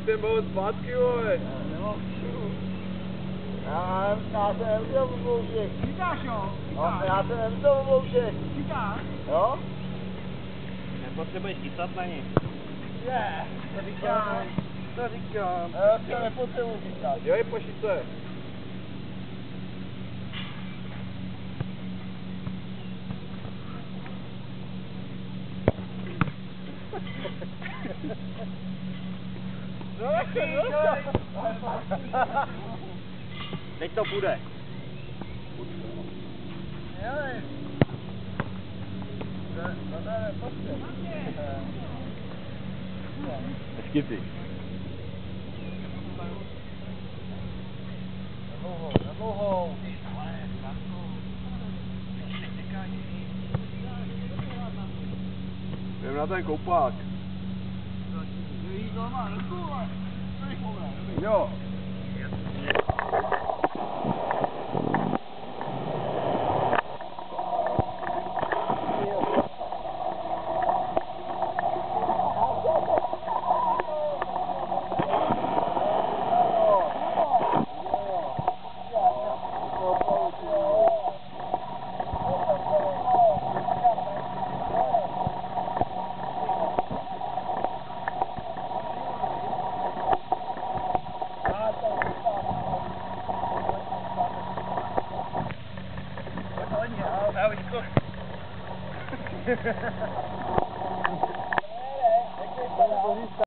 Pojďte moc zpátky, vole. Já se nemůžu obloužit. Říkáš jo? No, já se nemůžu obloužit. Říkáš? Jo? Nepotřebuješ kytat na ní. Je, to říkám. To říkám. Já se nepotřebuji říkat. Dělej po šice. Teď to půjde. Hezky ty. Na dlouhou. Jdem na ten koupák. Jo.